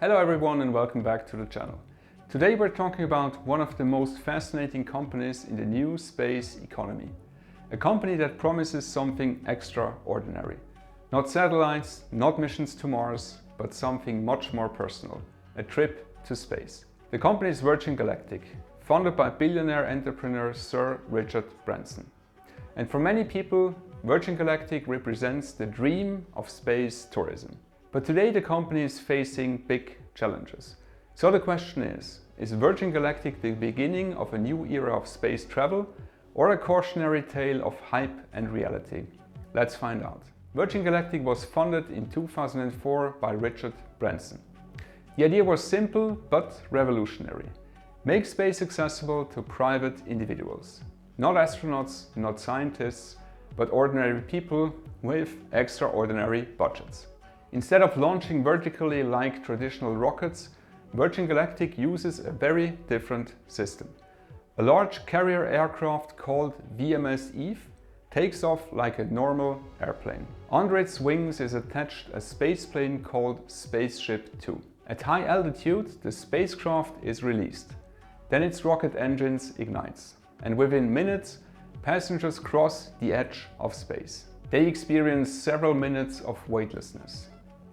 Hello everyone and welcome back to the channel. Today we're talking about one of the most fascinating companies in the new space economy. A company that promises something extraordinary. Not satellites, not missions to Mars, but something much more personal. A trip to space. The company is Virgin Galactic, founded by billionaire entrepreneur Sir Richard Branson. And for many people, Virgin Galactic represents the dream of space tourism. But today the company is facing big challenges. So the question is Virgin Galactic the beginning of a new era of space travel or a cautionary tale of hype and reality? Let's find out. Virgin Galactic was founded in 2004 by Richard Branson. The idea was simple but revolutionary. Make space accessible to private individuals. Not astronauts, not scientists, but ordinary people with extraordinary budgets. Instead of launching vertically like traditional rockets, Virgin Galactic uses a very different system. A large carrier aircraft called VMS Eve takes off like a normal airplane. Under its wings is attached a spaceplane called SpaceShipTwo. At high altitude, the spacecraft is released. Then its rocket engines ignites, and within minutes, passengers cross the edge of space. They experience several minutes of weightlessness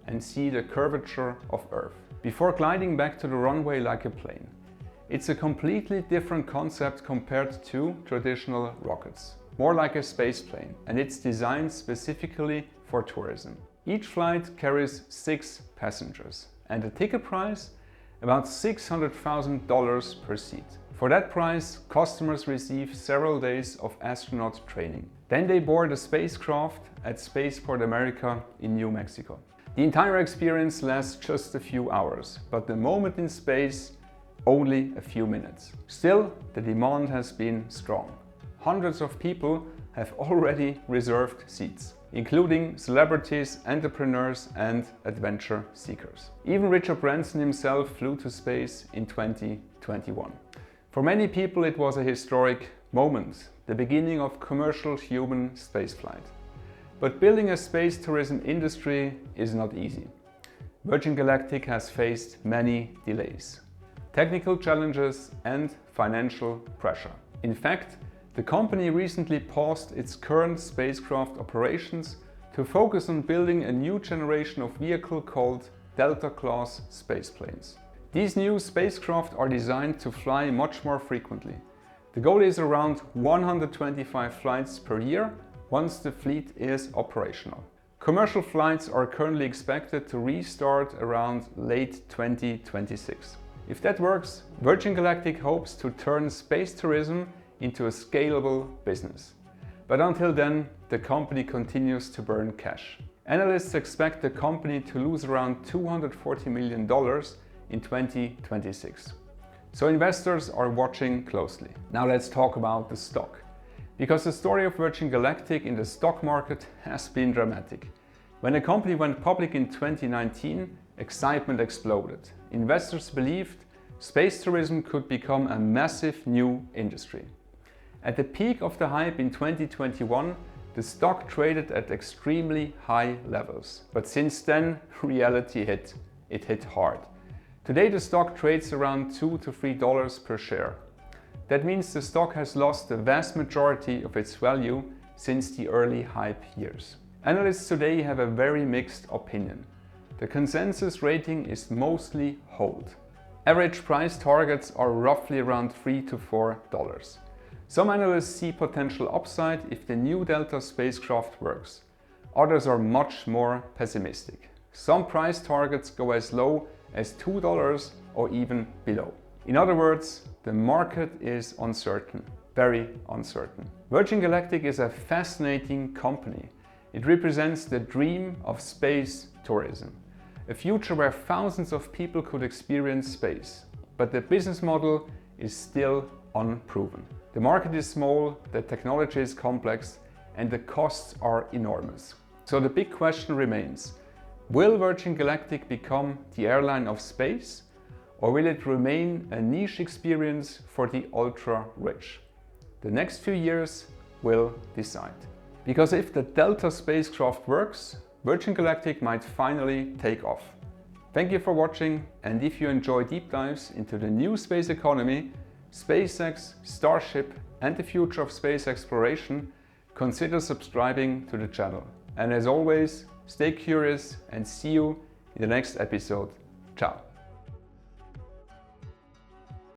and see the curvature of Earth before gliding back to the runway like a plane. It's a completely different concept compared to traditional rockets, more like a space plane, and it's designed specifically for tourism. Each flight carries 6 passengers and the ticket price about $600,000 per seat. For that price, customers receive several days of astronaut training. Then they board a spacecraft at Spaceport America in New Mexico. The entire experience lasts just a few hours, but the moment in space, only a few minutes. Still, the demand has been strong. Hundreds of people have already reserved seats, including celebrities, entrepreneurs and adventure seekers. Even Richard Branson himself flew to space in 2021. For many people it was a historic moment, the beginning of commercial human spaceflight. But building a space tourism industry is not easy. Virgin Galactic has faced many delays, technical challenges and financial pressure. In fact, the company recently paused its current spacecraft operations to focus on building a new generation of vehicle called Delta-class spaceplanes. These new spacecraft are designed to fly much more frequently. The goal is around 125 flights per year once the fleet is operational. Commercial flights are currently expected to restart around late 2026. If that works, Virgin Galactic hopes to turn space tourism into a scalable business. But until then, the company continues to burn cash. Analysts expect the company to lose around $240 million in 2026. So investors are watching closely. Now let's talk about the stock. Because the story of Virgin Galactic in the stock market has been dramatic. When the company went public in 2019, excitement exploded. Investors believed space tourism could become a massive new industry. At the peak of the hype in 2021, the stock traded at extremely high levels. But since then, reality hit. It hit hard. Today the stock trades around $2 to $3 per share. That means the stock has lost the vast majority of its value since the early hype years. Analysts today have a very mixed opinion. The consensus rating is mostly hold. Average price targets are roughly around $3 to $4. Some analysts see potential upside if the new Delta spacecraft works. Others are much more pessimistic. Some price targets go as low as $2 or even below. In other words, the market is uncertain, very uncertain. Virgin Galactic is a fascinating company. It represents the dream of space tourism, a future where thousands of people could experience space. But the business model is still unproven. The market is small, the technology is complex, and the costs are enormous. So the big question remains, will Virgin Galactic become the airline of space? Or will it remain a niche experience for the ultra-rich? The next few years will decide. Because if the Delta spacecraft works, Virgin Galactic might finally take off. Thank you for watching, and if you enjoy deep dives into the new space economy, SpaceX, Starship and the future of space exploration, consider subscribing to the channel. And as always, stay curious and see you in the next episode. Ciao!